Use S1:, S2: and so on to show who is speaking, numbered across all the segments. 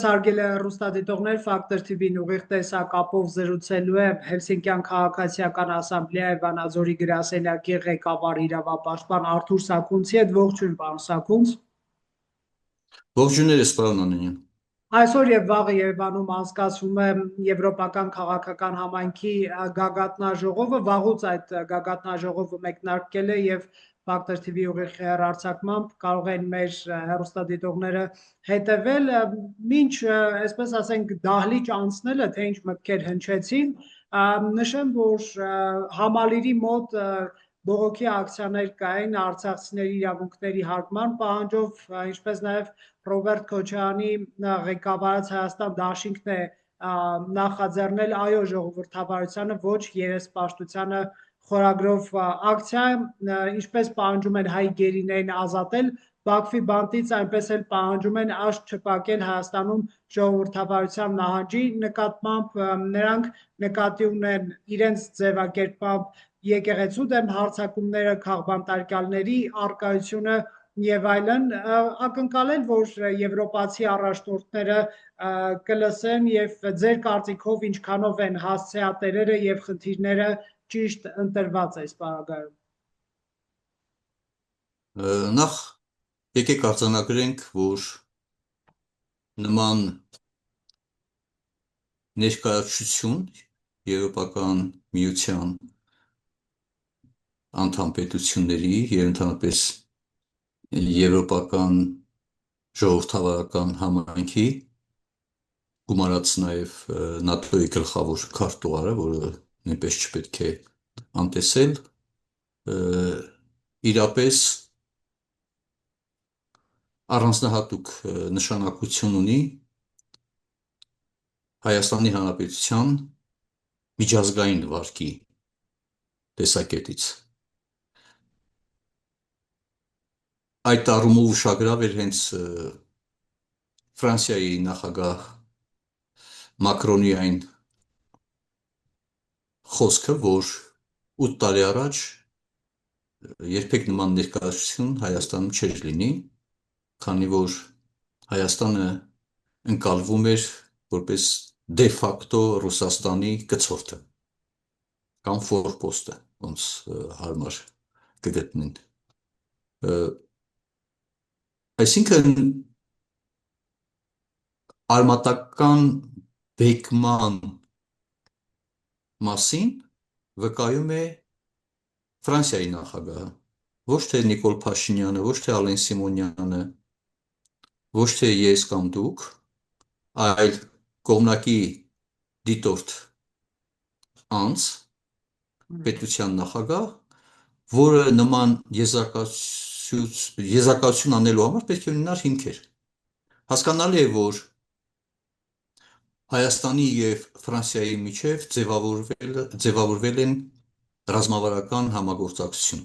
S1: Հարգելի հեռուստադիտողներ, Ֆակտոր TV-ն ուղիղ տեսակապով զրուցելու է Հելսինկյան քաղաքացիական ասամբլեայի Վանաձորի գրասենյակի ղեկավար իրավապաշտպան Արթուր Սաքունցի հետ։ Ողջույն, պարոն Սաքունց։
S2: Ողջույններ, պարոն Անանյան։
S1: Այսօր եւ վաղը Երևանում անցկացվում է Եվրոպական քաղաքական համայնքի գագաթնաժողովը։ Վաղուց այդ գագաթնաժողովը մեկնարկել է եւ Ֆակտոր TV ուղիղ հեռարձակմամբ կարող են մեր հեռուստադիտողները հետևել, մինչ, այսպես ասենք, դահլիճ անցնելը, թե ինչ մտքեր հնչեցին, նշեմ, որ համալիրի մոտ բողոքի ակցիաներ կային արցախցիների իրավունքների հարգման պահանջով, ինչպես նաև Ռոբերտ Քոչարյանի ղեկավարած Հայաստան դաշինքն է նախաձեռնել այո ժողովրդավարությանը ոչ երեսպաշտությանը խորագրով ակցիա, ինչպես պահանջում են հայ գերիներին ազատել Բաքվի բանտից, այնպես էլ պահանջում են աչք չփակել Հայաստանում ժողովրդավարության նահանջի նկատմամբ, նրանք նկատի ունեն իրենց ձևակերպմամբ եկեղեցու դեմ հարձակումները, քաղբանտարկյալների առկայությունը եւ այլն, ակնկալել, որ եվրոպացի առաջնորդները կլսեն եւ ձեր կարծիքով ինչքանով են հասցեատերերը եւ խնդիրները ճիշտ ընտրված այս պարագայում։
S2: Նախ եկեք արձանագրենք, որ նման ներկայացություն Եվրոպական միության անդամ պետությունների եւ ընդհանրապես Եվրոպական ժողովրդավարական համայնքի գումարած նաև ՆԱՏՕ-ի գլխավոր քարտուղարը, որը նույնպես չպետք է անտեսել, իրապես առանձնահատուկ նշանակություն ունի Հայաստանի Հանրապետության միջազգային վարկի տեսակետից։ Այդ առումով ուշագրավ էր հենց Ֆրանսիայի նախագահ Մակրոնի այն խոսքը, որ 8 տարի առաջ երբեք նման ներկայացություն Հայաստանում չէր լինի, քանի որ Հայաստանը ընկալվում էր որպես դե ֆակտո Ռուսաստանի կցորդը կամ ֆորպոստը, ոնց հարմար կգտնեն։ Այսինքն արմատական բեկման մասին վկայում է Ֆրանսիայի նախագահը, ոչ թե Նիկոլ Փաշինյանը, ոչ թե Ալեն Սիմոնյանը, ոչ թե ես կամ դուք, այլ կողմնակի դիտորդ անձ, պետության նախագահ, որը նման եզրակացություն անելու համար պետք է ունենար հիմքեր։ Հասկանալի է, որ Հայաստանի և Ֆրանսիայի միջև ձևավորվել են ռազմավարական համագործակցություն։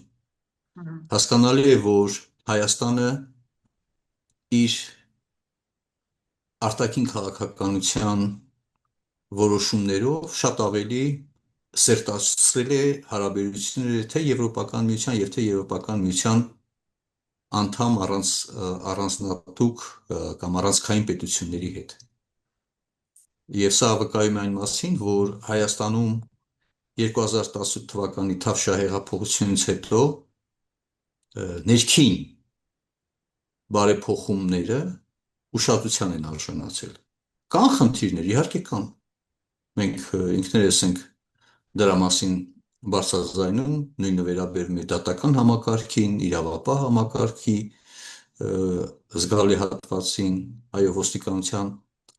S2: Հասկանալի է, որ Հայաստանը իր արտաքին քաղաքականության որոշումներով շատ ավելի սերտացրել է հարաբերությունները թե Եվրոպական միության և թե Եվրոպական միության անդամ առանձնահատուկ կամ առանցքային պետությունների հետ։ Եվ սա վկայում է այն մասին, որ Հայաստանում 2018 թվականի Թավշյա-հեղափոխությունից հետո ներքին բարեփոխումները ուշադրության են արժանացել։ Կան խնդիրներ, իհարկե կան։ Մենք ինքներս ենք դրա մասին բարձրաձայնում, նույնը վերաբերում է դատական համակարգին, իրավապահ համակարգի զգալի հատվածին, այո, ոստիկանության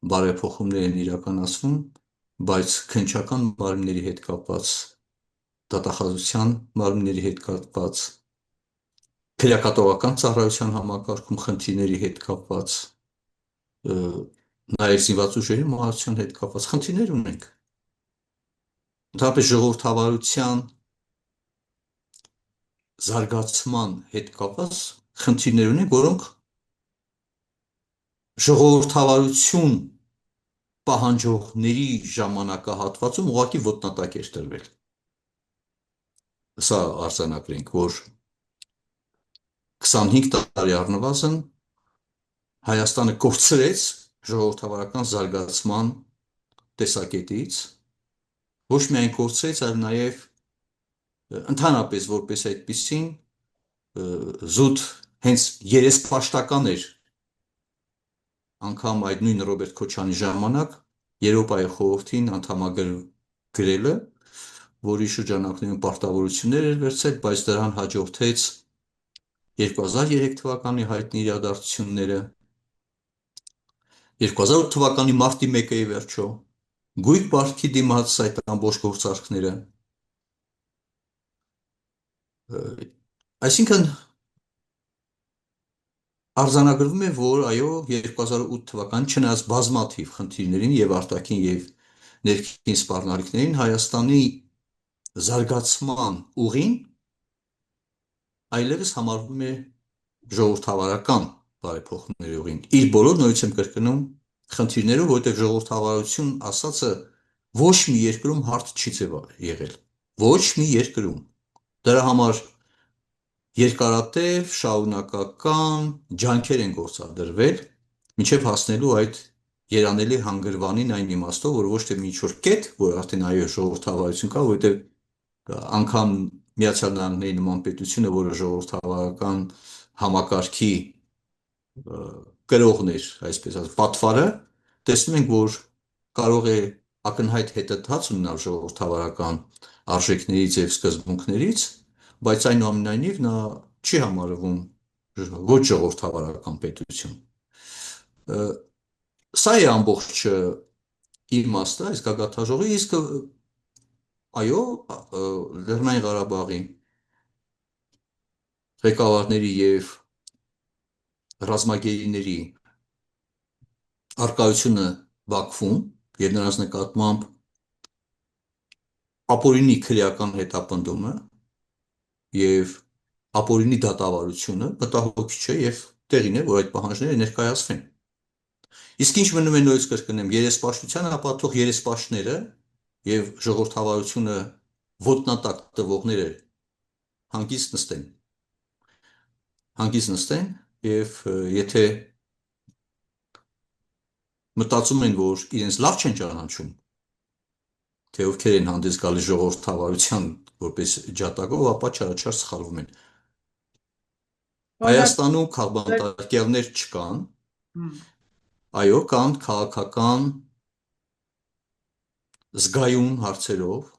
S2: բարեփոխումներ են իրականացվում, բայց քննչական մարմինների հետ կապված, դատախազության մարմինների հետ կապված, քրեակատողական ծառայության համակարգում խնդիրների հետ կապված, նաև զինված ուժերի մահացության հետ կապված խնդիրներ ունենք։ Ընդհանրապես ժողովրդավարության զարգացման հետ կապված խնդիրներ ունենք, որոնք ժողովրդավարություն պահանջողների ժամանակահատվածում ուղղակի ոտնատակ էր տրվել։ Սա արձանագրենք, որ 25 տարի առնվազն Հայաստանը կորցրեց ժողովրդավարական զարգացման տեսակետից ոչ միայն կորցրեց, այլ նաև ընդհանրապես որպես այդպիսին զուտ հենց երեսպաշտական էր անգամ այդ նույն Ռոբերտ Քոչարյանի ժամանակ Եվրոպայի խորհրդին անդամագրելը, որի շրջանակներում պարտավորություններ էր վերցրել, բայց դրան հաջորդեց 2003 թվականի հայտնի իրադարձությունները, 2008 թվականի մարտի 1-ի վերջո, գույք բարդքի դիմաց այդ ամբողջ գործարքները, այսինքն արձանագրվում է, որ այո 2008 թվականին չնայած բազմաթիվ խնդիրներին եւ արտաքին եւ ներքին սպառնալիքներին Հայաստանի զարգացման ուղին այլևս համարվում է ժողովրդավարական բարեփոխումների ուղին։ Իր բոլոր նույնից եմ կրկնում խնդիրներով, որտեղ ժողովրդավարություն ասածը ոչ մի երկրում հարթ չի եղել։ Ոչ մի երկրում։ Դրա համար երկարատև շարունակական ջանքեր են գործադրվել մինչև հասնելու այդ երանելի հանգրվանին այն իմաստով, որ ոչ թե մի ինչ-որ կետ, որ արդեն այո ժողովրդավարություն կա, որովհետև անգամ Միացյալ Նահանգների նման պետությունը, որը ժողովրդավարական համակարգի կրողն էր, այսպես ասած, պատվարը, տեսնում ենք, որ կարող է ակնհայտ հետընթաց ունենալ ժողովրդավարական արժեքներից եւ սկզբունքներից, բայց այնուամենայնիվ նա չի համարվում ոչ ժողովրդավարական պետություն։ Սա է ամբողջ իմաստը այս գագաթաժողովի, իսկ այո, Լեռնային Ղարաբաղի ղեկավարների եւ ռազմագերիների արկայությունը Բաքվում եւ նրանց նկատմամբ ապօրինի քրեական հետապնդումը եւ ապօրինի դատավարությունը մտահոգիչ է եւ տեղին է, որ այդ պահանջները ներկայացվեն։ Իսկ ինչ մնում է նորից կրկնեմ, երեսպաշտության ապահովող երեսպաշտները եւ ժողովրդավարությունը ոտնատակ տվողները հանգիստ նստեն եւ եթե մտածում են, որ իրենց լավ չեն ճանաչում, թե ովքեր են հանդես գալիս ժողովրդավարության որպես ջատագով, ապա չարաչար սխալվում են։ Հայաստանում քաղբանտարկյալներ չկան, այո, կան քաղաքական զգայուն հարցերով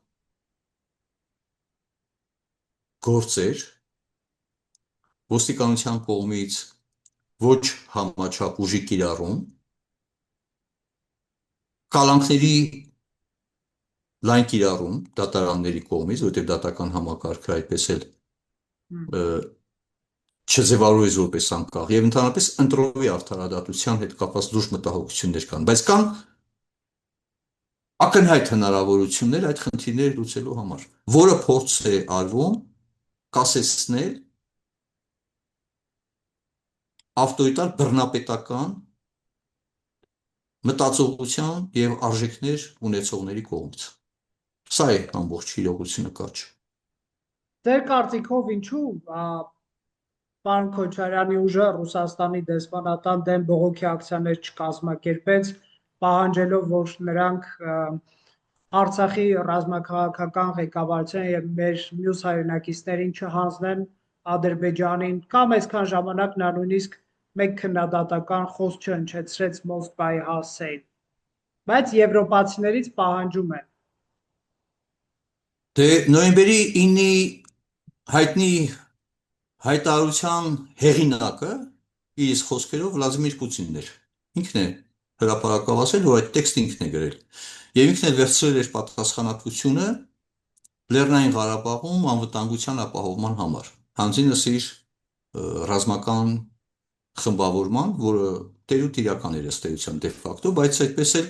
S2: գործեր ոստիկանության կողմից ոչ համաչափ ուժի կիրառում, կալանքների լայն կիրառում դատարանների կողմից, որտեղ դատական համակարգը այդպես էլ չձևավորվեց որպես անկախ եւ ընդհանրապես ընտրովի արդարադատության հետ կապված լուրջ մտահոգություններ կան, բայց կան ակնհայտ հնարավորություններ այդ խնդիրները լուծելու համար, որը փորձ է արվում կասեցնել ավտորիտար բռնապետական մտածողության եւ արժեքներ ունեցողների կողմից։ Սա է ամբողջ իրողությունը կարճ։
S1: Ձեր կարծիքով ինչու պարոն Քոչարյանի ուժը Ռուսաստանի դեսպանատան դեմ բողոքի ակցիաներ չկազմակերպեց, պահանջելով, որ նրանք Արցախի ռազմաքաղաքական ղեկավարության եւ մեր մյուս հայրենակիցներին չհանձնեն Ադրբեջանին, կամ այսքան ժամանակ նա նույնիսկ մեկ քննադատական խոսք չհնչեցրեց Մոսկվայի հասցեին, բայց եվրոպացիներից պահանջում են։
S2: Դե նոյեմբերի 9-ի հայտնի հայտարարության հեղինակը իր խոսքերով Վլադիմիր Պուտինն էր։ Ինքն է հրապարակավ ասել, որ այդ տեքստը ինքն է գրել։ Եվ ինքն էլ վերցրել էր պատասխանատվությունը Լեռնային Ղարաբաղում անվտանգության ապահովման համար։ Հանձինս իր ռազմական խմբավորման, որը տերուտ իրական էր ըստ էության դե ֆակտո, բայց այդպես էլ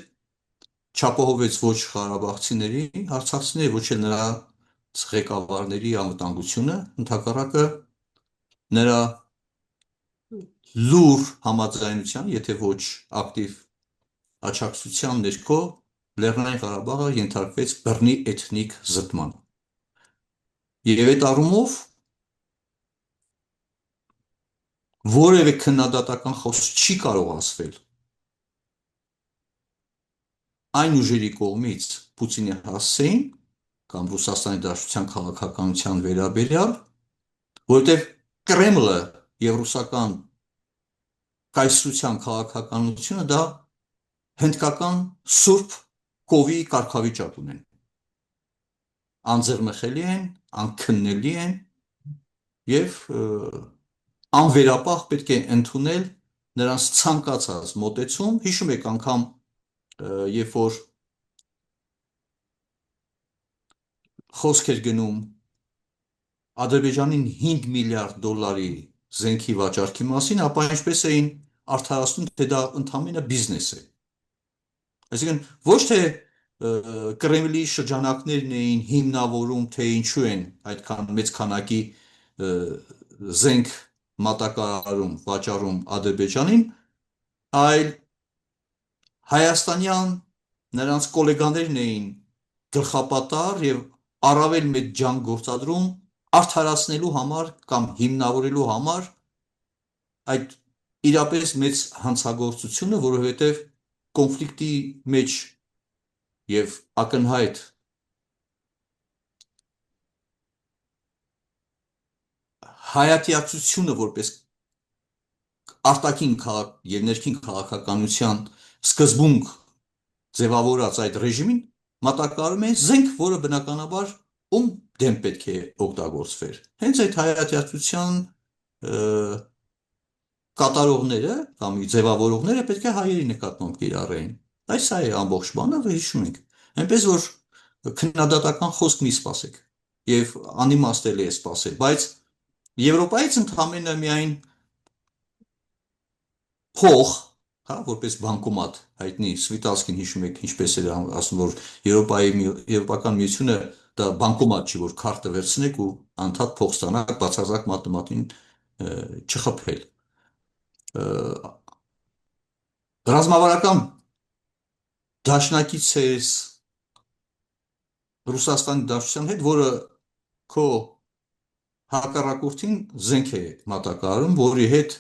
S2: չապահովեց ոչ ղարաբաղցիների, արցախցիների, ոչ էլ նրա ղեկավարների անվտանգությունը, ընդհակառակը նրա լուր համաձայնության, եթե ոչ ակտիվ աջակցության ներքո Լեռնային Ղարաբաղը ենթարկվեց բռնի էթնիկ զտման։ Եվ այդ առումով որևէ քննադատական խոսք չի կարող ասվել այն ուժերի կողմից Պուտինի հասցեին կամ Ռուսաստանի Դաշնության քաղաքականության վերաբերյալ, որովհետև Կրեմլը եւ ռուսական կայսրության քաղաքականությունը դա հնդկական սուրբ կովի կարգավիճակ ունեն։ Անձեռնխելի են, անքննելի են եւ անվերապահ պետք է ընդունել նրանց ցանկացած մոտեցում։ Հիշում եք անգամ երբ որ խոսք էր գնում Ադրբեջանին 5 միլիարդ դոլարի զենքի վաճառքի մասին, ապա ինչպես էին արդարացնում, թե դա ընդհանրապես բիզնես է։ Այսինքն ոչ թե Կրեմլի շրջանակներն էին հիմնավորում, թե ինչու են այդքան մեծ քանակի զենք մատակարարում, վաճառում Ադրբեջանին, այլ հայաստանյան նրանց գոլեգաներն էին գլխապատար եւ առավել մեծ ջանք գործադրում արդարացնելու համար կամ հիմնավորելու համար այդ իրապես մեծ հանցագործությունը, որովհետև կոնֆլիկտի մեջ եւ ակնհայտ հայատյացությունը որպես արտաքին եւ ներքին քաղաքականության սկզբունք ձևավորած այդ ռեժիմին մատակարարում է զենք, որը բնականաբար ում դեմ պետք է օգտագործվեր։ Հենց այդ հայատյացության կատարողները կամ ձևավորողները պետք է հայերի նկատմամբ կիրառեին։ Այս է ամբողջ բանը, հիշում ենք։ Այնպես որ քննադատական խոսք մի սպասեք եւ անիմաստելի է սպասել, բայց Եվրոպայից ընդհանրապես միայն փող, հա, որպես բանկոմատ հայտնի Սվիտալսկին հիշում եք ինչպես էր ասում, որ Եվրոպական միությունը դա բանկոմատ չի, որ քարտը վերցնեք ու անդադ փող ստանաք, բացարձակ մաթեմատիկին չխփել։ Ռազմավարական դաշնակից ես Ռուսաստանի Դաշնության հետ, որը քո հակառակորդին զենք է մատակարարում, որի հետ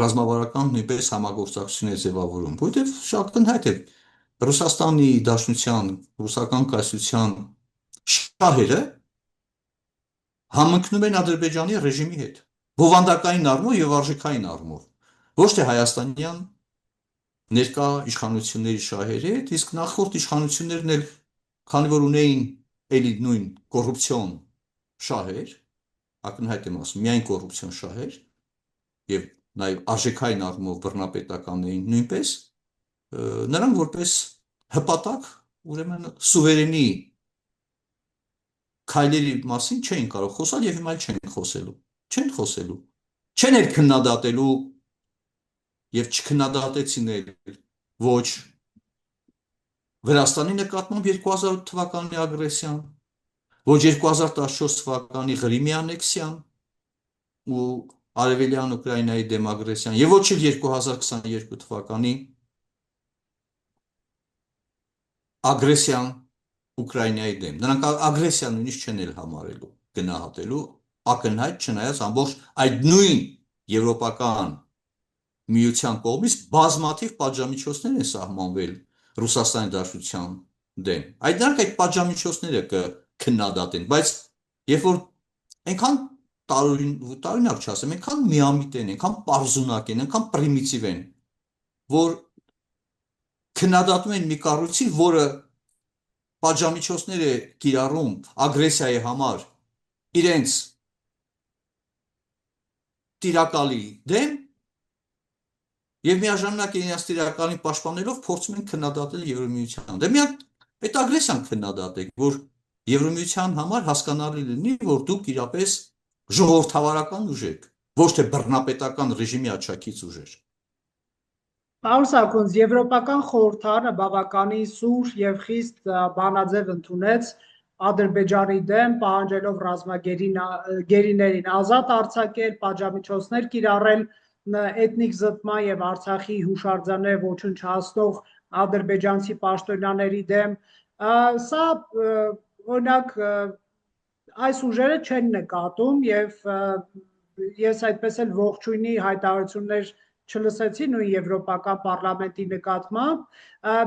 S2: ռազմավարական նույնպես համագործակցություն է ձևավորում, որովհետև շատ ակնհայտ է Ռուսաստանի Դաշնության, ռուսական կայսրության շահերը համընկնում են Ադրբեջանի ռեժիմի հետ, բովանդակային առումով եւ արժեքային առումով, ոչ թե հայաստանյան ներկա իշխանությունների շահերի հետ, իսկ նախորդ իշխանություններն էլ քանի որ ունեին էլի նույն կոռուպցիոն շահեր, ակնհայտ եմ ասում, միայն կոռուպցիոն շահեր եւ նաեւ արժեքային առումով բռնապետական էին նույնպես, նրանք որպես հպատակ, ուրեմն սուվերենի քայլերի մասին չէին կարող խոսալ եւ հիմա չեն խոսելու, չեն էլ քննադատելու եւ չքննադատեցին էլ ոչ Վրաստանի նկատմամբ 2008 թվականի ագրեսիան, ոչ 2014 թվականի Ղրիմի անեքսիան ու Արևելյան Ուկրաինայի դեմ ագրեսիան եւ ոչ էլ 2022 թվականի ագրեսիան Ուկրաինայի դեմ։ Նրանք ագրեսիա նույնիսկ չեն էլ համարելու, գնահատելու, ակնհայտ չնայած ամբողջ այդ նույն եվրոպական միության կողմից բազմաթիվ պատժամիջոցներ են սահմանվել Ռուսաստանի Դաշնության դեմ։ Նրանք այդ պատժամիջոցները կքննադատեն, բայց երբ որ այնքան տարօրինակ չասեմ, այնքան միամիտ են, այնքան պարզունակ են, այնքան պրիմիտիվ են, որ քննադատում են մի կառույցի, որը պատժամիջոցներ է կիրառում ագրեսիայի համար իրենց տիրակալի դեմ եւ միաժամանակ իրենց տիրակալին պաշտպանելով փորձում են քննադատել Եվրամիության դեմ։ Միակ այդ ագրեսիան քննադատեք, որ Եվրամիության համար հասկանալի լինի, որ դուք իրապես ժողովրդավարական ուժ եք, ոչ թե բռնապետական ռեժիմի աջակից ուժեր։
S1: Պարոն Սարգսյան, Եվրոպական խորհրդարանը բավականին սուր եւ խիստ բանաձև ընդունեց Ադրբեջանի դեմ, պահանջելով ռազմագերիներին ազատ արձակել, պատժամիջոցներ կիրառել էթնիկ զտման եւ Արցախի հուշարձանները ոչնչացնող ադրբեջանցի պաշտոնյաների դեմ։ Սա օրինակ այս ուժերը չեն նկատում եւ ես այդպես էլ ողջույնի հայտարարություններ չլսեցի նույն եվրոպական պարլամենտի նկատմամբ,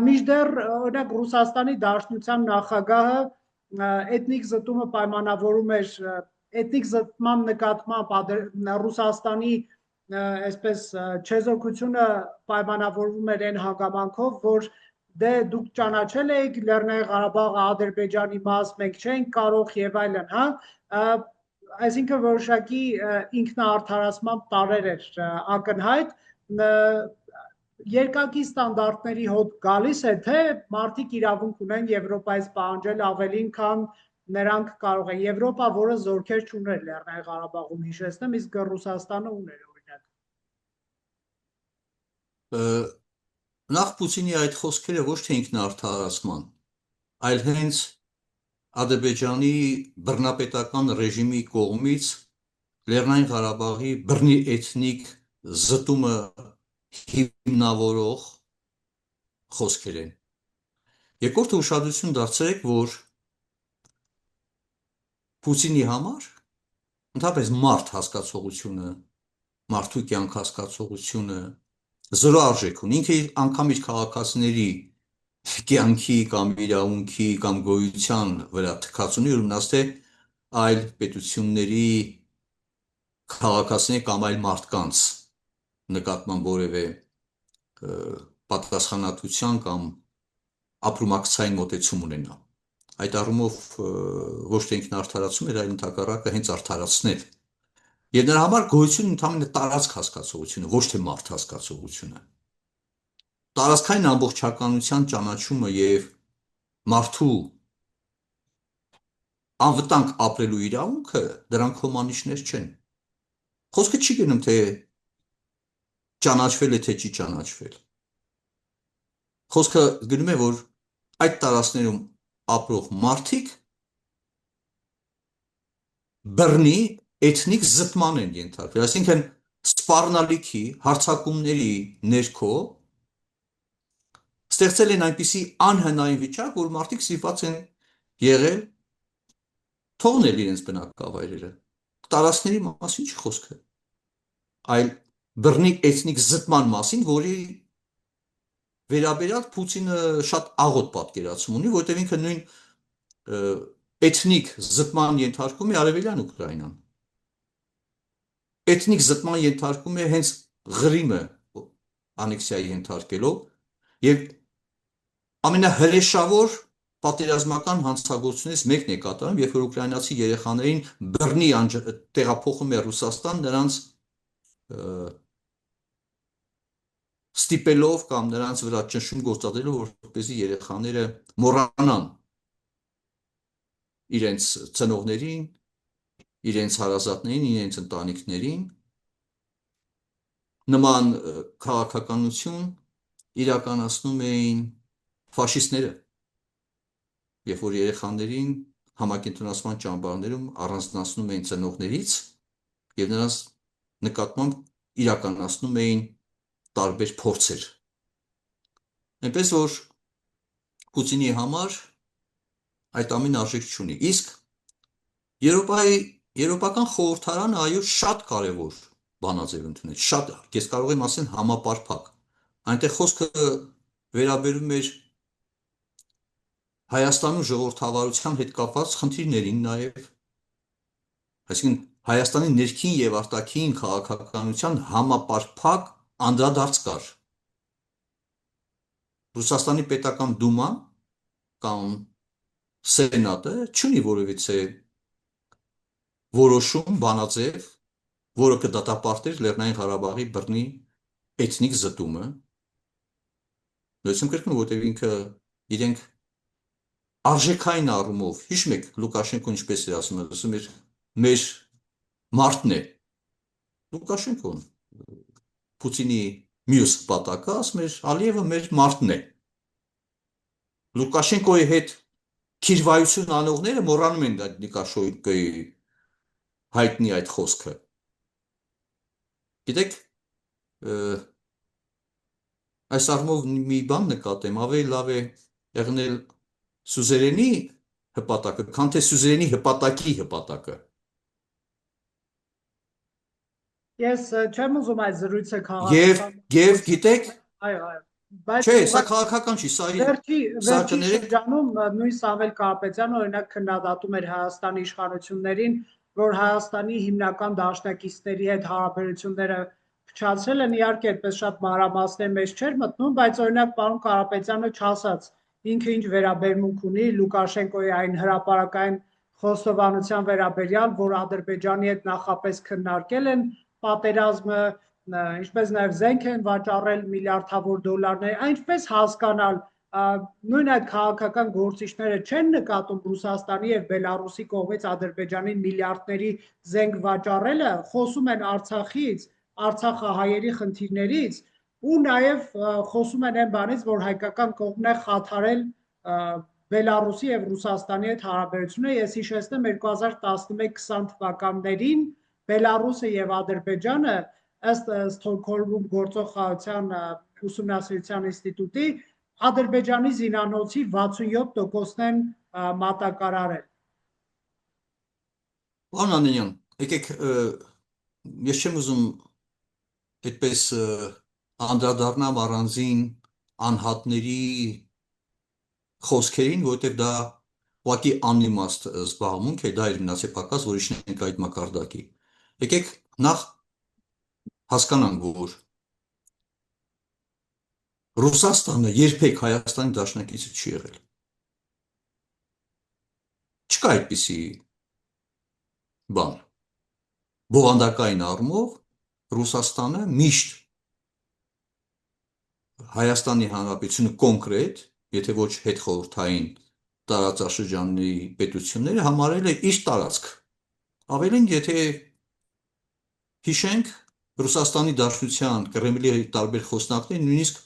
S1: մինչդեռ օրինակ Ռուսաստանի Դաշնության նախագահը էթնիկ զտումը պայմանավորում էր էթնիկ զտման նկատմամբ Ռուսաստանի այսպես չեզոքությունը պայմանավորվում էր այն հանգամանքով, որ դե դուք ճանաչել եք Լեռնային Ղարաբաղը Ադրբեջանի մաս, մենք չենք կարող եւ այլն, հա, այսինքն որոշակի ինքնաարդարացման տարեր էր ակնհայտ, երկակի ստանդարտների հոտ գալիս է, թե մարդիկ իրավունք ունեն Եվրոպայից պահանջել ավելին, քան նրանք կարող են։ Եվրոպա, որը զորքեր չուներ Լեռնային Ղարաբաղում, հիշեցնեմ, իսկ Ռուսաստանը ուներ օրինակ։
S2: Նախ Պուտինի այդ խոսքերը ոչ թե ինքնաարդարացման, այլ հենց Ադրբեջանի բռնապետական ռեժիմի կողմից Լեռնային Ղարաբաղի բռնի էթնիկ զտումը հիմնավորող խոսքեր են։ Երկրորդը ուշադրություն դարձրեք, որ Պուտինի համար ընդհանրապես մարդ հասկացողությունը, մարդու կյանք հասկացողությունը զրո արժեք ունի, ինքը անգամ իր քաղաքացիների կյանքի կամ իրավունքի կամ գոյության վրա թքած ունի, ուրեմն թե այլ պետությունների քաղաքացիների կամ այլ մարդկանց նկատմամբ որևէ պատասխանատվության կամ ապրումակցային մոտեցում ունենա։ Այդ առումով ոչ թե ինքնարդարացում էր, այլ ընդհակառակը հենց արդարացնել։ Եվ նրա համար գոյություն ընդհանրապես տարածք հասկացողությունը, ոչ թե մարդ հասկացողությունը։ Տարածքային ամբողջականության ճանաչումը եւ մարդու անվտանգ ապրելու իրավունքը դրանք հոմանիշներ չեն։ Խոսքը չի գնում թե ճանաչվել է թե չի ճանաչվել։ Խոսքը գնում է, որ այդ տարածքներում ապրող մարդիկ բռնի էթնիկ զտման են ենթարկվել, այսինքն սպառնալիքի, հարձակումների ներքո ստեղծել են այնպիսի անհնարին վիճակ, որ մարդիկ ստիպված են եղել թողնել իրենց բնակավայրերը։ Տարածքների մասին չի խոսքը, այլ բռնի էթնիկ զտման մասին, որի վերաբերյալ Պուտինը շատ աղոտ պատկերացում ունի, որտեղ ինքը նույն էթնիկ զտման ենթարկում է Արևելյան Ուկրաինան։ Էթնիկ զտման ենթարկում է հենց Ղրիմը անեքսիայի ենթարկելով եւ ամենահրեշավոր պատերազմական հանցագործությունից մեկն է կատարում, երբ որ ուկրաինացի երեխաներին բռնի տեղափոխում է Ռուսաստան, նրանց ստիպելով կամ նրանց վրա ճնշում գործադրելով, որպեսզի երեխաները մոռանան իրենց ծնողներին, իրենց հարազատներին, իրենց ընտանիքներին, նման քաղաքականություն իրականացնում էին ֆաշիստները, երբ որ երեխաներին համակենտրոնացման ճամբարներում առանձնացնում էին ծնողներից եւ նրանց նկատմամբ իրականացնում էին տարբեր փորձեր։ Այնպես որ Պուտինի համար այդ ամեն արժեք չունի։ Իսկ Եվրոպական խորհրդարանը այո շատ կարևոր բանաձև ընդունել, շատ, ես կարող եմ ասել համապարփակ։ Այնտեղ խոսքը վերաբերում էր Հայաստանում ժողովրդավարության հետ կապված խնդիրներին նաև, այսինքն Հայաստանի ներքին եւ արտաքին քաղաքականության համապարփակ անդրադարձ կար։ Ռուսաստանի պետական դուման կամ սենատը չունի որևիցե որոշում, բանաձև, որը կդատապարտեր Լեռնային Ղարաբաղի բռնի էթնիկ զտումը։ Նույնիսկ կրկնում, որտեղ ինքը իրենք արժեքային առումով, հիշում եք Լուկաշենկոն ինչպես էր ասում էր, մեր մարդն է։ Լուկաշենկոն Պուտինի մյուս պատակը ասում էր, Ալիևը մեր մարդն է։ Լուկաշենկոյի հետ քիրվայություն անողները մոռանում են այդ Լուկաշենկոյի հայտնի այդ խոսքը։ Գիտեք, այս առումով մի բան նկատեմ, ավելի լավ է եղնել սուզերենի հպատակը, քան թե սուզերենի հպատակի հպատակը։
S1: Ես չեմ ուզում այդ զրույցը
S2: Եվ
S1: քաղաքական
S2: գիտեք,
S1: այո, բայց
S2: չէ, սա
S1: ուղղակի
S2: քաղաքական չի, սա
S1: վերջի
S2: կներեք,
S1: շրջանում նույն Սամվել Կարապետյանը օրինակ քննադատում էր Հայաստանի իշխանություններին, որ Հայաստանի հիմնական դաշնակիցների հետ հարաբերությունները փչացրել են, իհարկե այդպես շատ մանրամասների մեջ չէր մտնում, բայց օրինակ պարոն Կարապետյանը չասաց ինքը ինչ վերաբերմունք ունի Լուկաշենկոյի այն հրապարակային խոստովանության վերաբերյալ, որ Ադրբեջանի հետ նախապես քննարկել են պատերազմը, ինչպես նաև զենք են վաճառել միլիարդավոր դոլարներ, այնպես հասկանալ նույն այդ քաղաքական գործիչները չեն նկատում Ռուսաստանի եւ Բելարուսի կողմից Ադրբեջանին միլիարդների զենք վաճառելը, խոսում են Արցախից, Արցախահայերի խնդիրներից ու նաև խոսում են այն բանից, որ հայկական կողմն է խաթարել Բելարուսի եւ Ռուսաստանի հետ հարաբերությունները։ Ես հիշեցնեմ 2011-20 թվականներին Բելարուսը եւ Ադրբեջանը ըստ Ստոկհոլմում գործող խաղաղության ուսումնասիրության ինստիտուտի Ադրբեջանի զինանոցի 67%-ն են մատակարարել։
S2: Պարոն Անանյան, եկեք, ես չեմ ուզում այդպես անդրադառնամ առանձին անհատների խոսքերին, որովհետև դա ուղղակի անիմաստ զբաղմունք է, դա իր մնացեփակած, որ իջնենք այդ մակարդակի։ Եկեք նախ հասկանանք, որ Ռուսաստանը երբեք Հայաստանի դաշնակիցը չի եղել։ Չկա այդպիսի բան։ Բովանդակային առումով Ռուսաստանը միշտ Հայաստանի Հանրապետությունը կոնկրետ, եթե ոչ հետխորհրդային տարածաշրջանների պետությունները համարել է իր տարածք։ Ավելին, եթե հիշենք Ռուսաստանի Դաշնության Կրեմլի տարբեր խոսնակներ նույնիսկ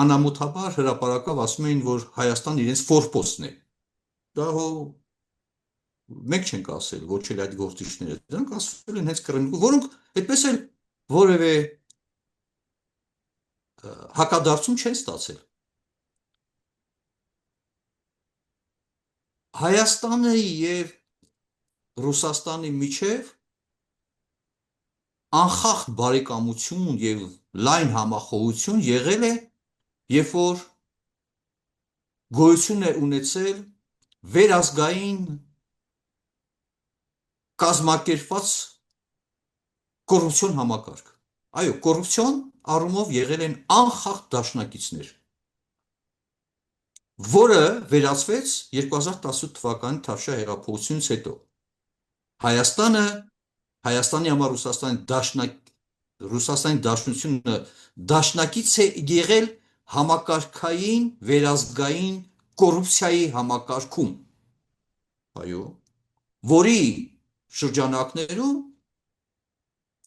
S2: անամոթաբար հրապարակավ ասում էին, որ Հայաստան իրենց ֆորպոստն է։ Դա մենք չենք ասել, ոչ էլ այդ գործիչները, դրանք ասել են հենց Կրեմլի, որոնք այդպես էլ որևէ հակադարձում չեն ստացել։ Հայաստանը եւ Ռուսաստանի միջև անխախտ բարեկամություն եւ լայն համախոհություն եղել է, երբ որ գոյություն է ունեցել վերազգային կազմակերպված կոռուպցիոն համակարգ։ Այո, կոռուպցիոն առումով եղել են անխախտ դաշնակիցներ, որը վերացվեց 2018 թվականի Թավշյա հեղափոխությունից հետո։ Հայաստանի համար Ռուսաստանի Դաշնությունը դաշնակից է եղել համակարգային վերազգային կոռուպցիայի համակարգում, այո, որի շրջանակներում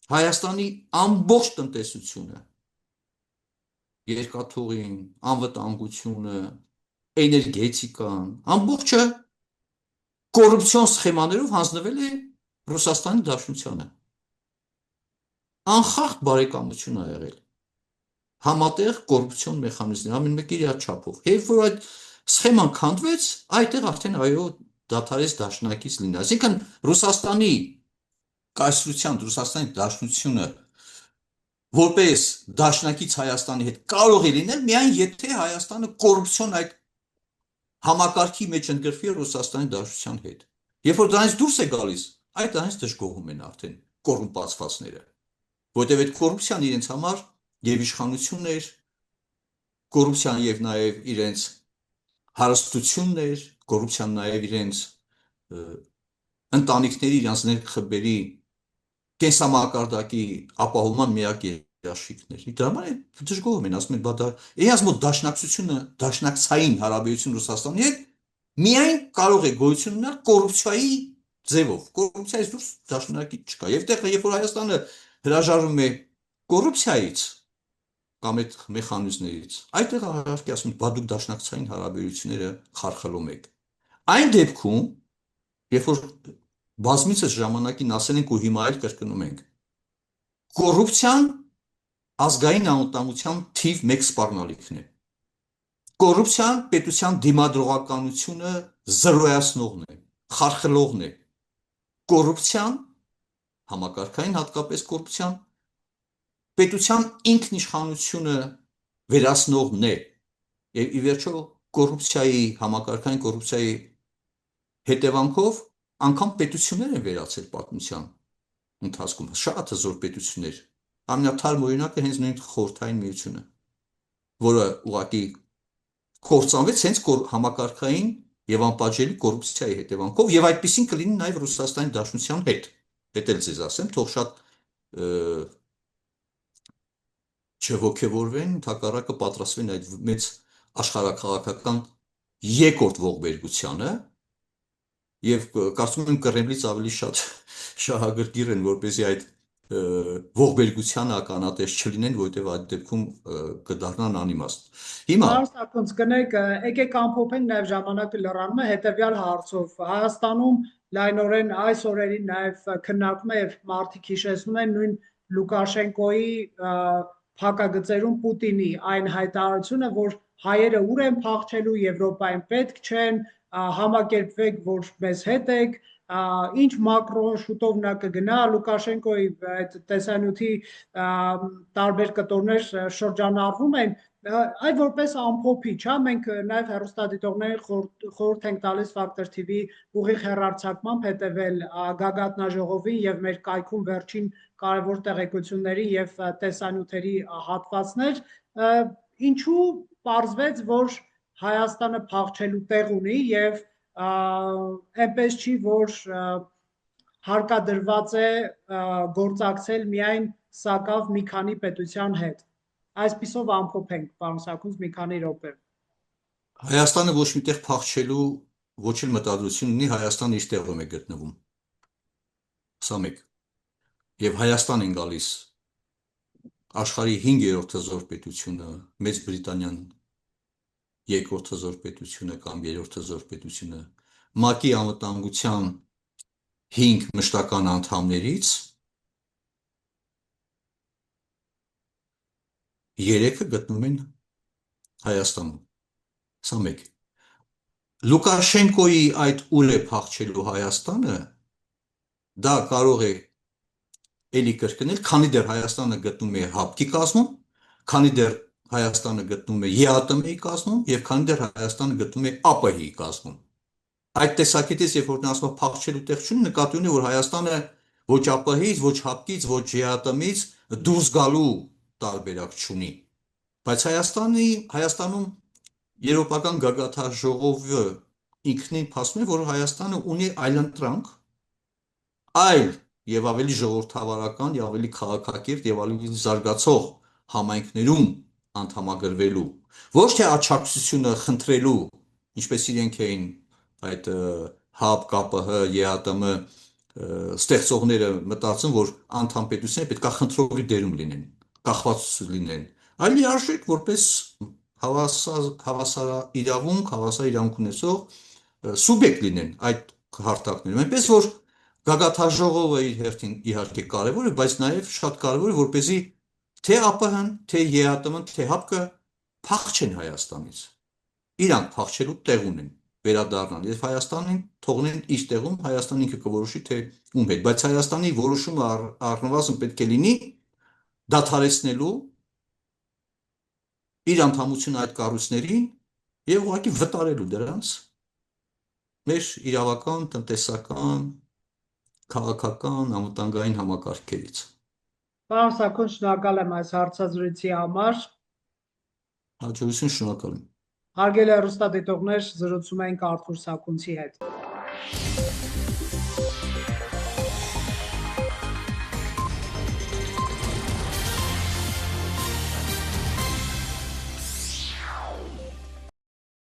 S2: Հայաստանի ամբողջ տնտեսությունը, երկաթուղին, անվտանգությունը, էներգետիկան, ամբողջը կոռուպցիոն սխեմաներով հանձնվել է Ռուսաստանի Դաշնությանը։ Անխախտ բարեկամություն ա եղել, համատեղ կոռուպցիոն մեխանիզմներ, ամեն մեկը իր չափով։ Երբ որ այդ սխեման քանդվեց, այդտեղ արդեն այո դադարեց դաշնակից լինել։ Այսինքն Ռուսաստանի կայսրության, Ռուսաստանի Դաշնությունը որպես դաշնակից Հայաստանի հետ կարող է լինել միայն եթե Հայաստանը կոռուպցիոն այդ համակարգի մեջ ընդգրկվի Ռուսաստանի Դաշնության հետ։ Երբ որ դրանից դուրս է գալիս, այդ դրանից դժգոհում են արդեն կոռումպացվածները, որտեղ այդ կոռուպցիան իրենց համար եւ իշխանությունն էր, կոռուպցիան եւ նաեւ իրենց հարստությունն էր, կոռուպցիան նաեւ իրենց ընտանիքների, իրանց ներխմբերի կենսամակարդակի ապահովման միակ երաշխիքն էր։ Դրա համար դժգոհում են, ասում են, բա դա իրենց մոտ դաշնակցությունը, դաշնակցային հարաբերություն Ռուսաստանի հետ միայն կարող է գոյություն ունենալ կոռուպցիայի ձևով։ Կոռուպցիայից դուրս դաշնակից չկա։ Եվ այդտեղ, երբ որ Հայաստանը հրաժարվում է կոռուպցիայից կամ այդ մեխանիզմներից, այդտեղ իհարկե ասում են, բա դուք դաշնակցային հարաբերությունները խարխլում եք։ Այն դեպքում, երբ որ բազմիցս ժամանակին ասել ենք ու հիմա էլ կրկնում ենք, կոռուպցիան ազգային անվտանգության թիվ 1 սպառնալիքն է։ Կոռուպցիան պետության դիմադրողականությունը զրոյացնողն է, խարխլողն է։ Կոռուպցիան համակարգային, հատկապես պետության ինքնիշխանությունը վերացնողն է, եւ ի վերջո համակարգային կոռուպցիայի հետևանքով անգամ պետություններ են վերացել պատմության ընթացքում, շատ հզոր պետություններ, ամենաթարմ օրինակը հենց նույն Խորհրդային Միությունը, որը ուղղակի կործանվեց հենց համակարգային եւ անպատժելի կոռուպցիայի հետևանքով, եւ այդպեսին կլինի նաեւ Ռուսաստանի Դաշնության հետ էլ ձեզ ասեմ, թող շատ չողոքեվորվեն, հակառակը պատրաստվեն այդ մեծ աշխարհաքաղաքական երկրորդ ողբերգությանը, եւ կարծում եմ Կրեմլից ավելի շատ շահագրգիռ են, որպեսզի այդ ողբերգությանը ականատես չլինեն, որտեղ այդ դեպքում կդառնան անիմաստ։ Հիմա
S1: Սակոնց կնեք, եկեք ամփոփենք նաև ժամանակը լրանում է հետևյալ հարցով։ Հայաստանում լայնորեն այս օրերին նաև քննարկվում է եւ մարդիկ հիշեցնում են նույն Լուկաշենկոյի փակագծերում Պուտինի այն հայտարարությունը, որ հայերը ուր են փախչելու, Եվրոպային պետք չեն, համակերպվեք, որ մեզ հետ եք, ինչ Մակրոն շուտով նա կգնա, Լուկաշենկոյի այդ տեսանյութի տարբեր կտորներ շրջանառվում են, այդ որպես ամփոփիչ, մենք նաև հեռուստադիտողներին խորհուրդ ենք տալիս Factor TV ուղիղ հեռարձակմամբ հետևել գագաթնաժողովին եւ մեր կայքում վերջին կարևոր տեղեկությունների եւ տեսանյութերի հատվածներ, ինչու պարզվեց, որ Հայաստանը փախչելու տեղ ունի եւ այնպես չի, որ հարկադրված է գործակցել միայն սակավ մի քանի պետության հետ։ Այսպիսով ամփոփենք, պարոն Սաքունց, մի քանի րոպե։
S2: Հայաստանը ոչ միտեղ փախչելու ոչ էլ մտադրություն ունի, Հայաստանը իր տեղում է գտնվում։ Սա մեկ։ Եվ Հայաստան են գալիս աշխարհի 5-րդ հզոր պետությունը, Մեծ Բրիտանիան 2-րդ հզոր պետությունը կամ 3-րդ հզոր պետությունը, ՄԱԿ-ի անվտանգության 5 մշտական անդամներից 3-ը գտնվում են Հայաստանում։ Սա մեկ։ Լուկաշենկոյի այդ ուր է փախչելու Հայաստանը, դա կարող է էլի կրկնել, քանի դեռ Հայաստանը գտնվում է ՀԱՊԿ-ի կազմում, քանի դեռ Հայաստանը գտնվում է ԵԱՏՄ-ի կազմում եւ քանի դեռ Հայաստանը գտնվում է ԱՊՀ-ի կազմում։ Այդ տեսակետից, երբ որ ասում փախչելու տեղ չունի, նկատի ունի, որ Հայաստանը ոչ ԱՊՀ-ից, ոչ ՀԱՊԿ-ից, ոչ ԵԱՏՄ-ից դուրս գալու տարբերակ չունի։ Բայց Հայաստանում Եվրոպական գագաթնաժողովը ինքնին փաստում է, որ Հայաստանը ունի այլընտրանք, այլ եւ ավելի ժողովրդավարական, եւ ավելի քաղաքակիրթ եւ ավելի զարգացող համայնքներում անդամագրվելու, ոչ թե աչակցությունը խնդրելու, ինչպես իրենք էին այդ ՀԱՊԿ, ԱՊՀ, ԵԱՏՄ ստեղծողները մտածում, որ անդամ պետությունները պետք է խնդրողի դերում լինեն, կախված լինեն, այլ լիարժեք որպես հավասար իրավունք ունեցող սուբյեկտ լինեն այդ հարթակներում, այնպես որ գագաթնաժողովը իր հերթին իհարկե կարևոր է, բայց նաև շատ կարևոր է, որպեսզի թե ԱՊՀ-ն, թե ԵԱՏՄ-ն, թե ՀԱՊԿ-ը փախչեն Հայաստանից։ Իրանք փախչելու տեղ ունեն, վերադառնան, եւ Հայաստանին թողնեն իր տեղում, Հայաստանը ինքը կորոշի թե ում հետ, բայց Հայաստանի որոշումը առնվազն պետք է լինի դադարեցնելու իր անդամությունը այդ կառույցներին եւ ուղղակի վտարելու դրանց մեր իրավական, տնտեսական, քաղաքական, անվտանգային համակարգերից։
S1: Պարոն Սաքուն, շնորհակալ եմ այս հարցազրույցի համար։
S2: Հաջողություն, շնորհակալ եմ։
S1: Հարգելի հեռուստադիտողներ, զրուցում ենք Արթուր Սաքունցի հետ։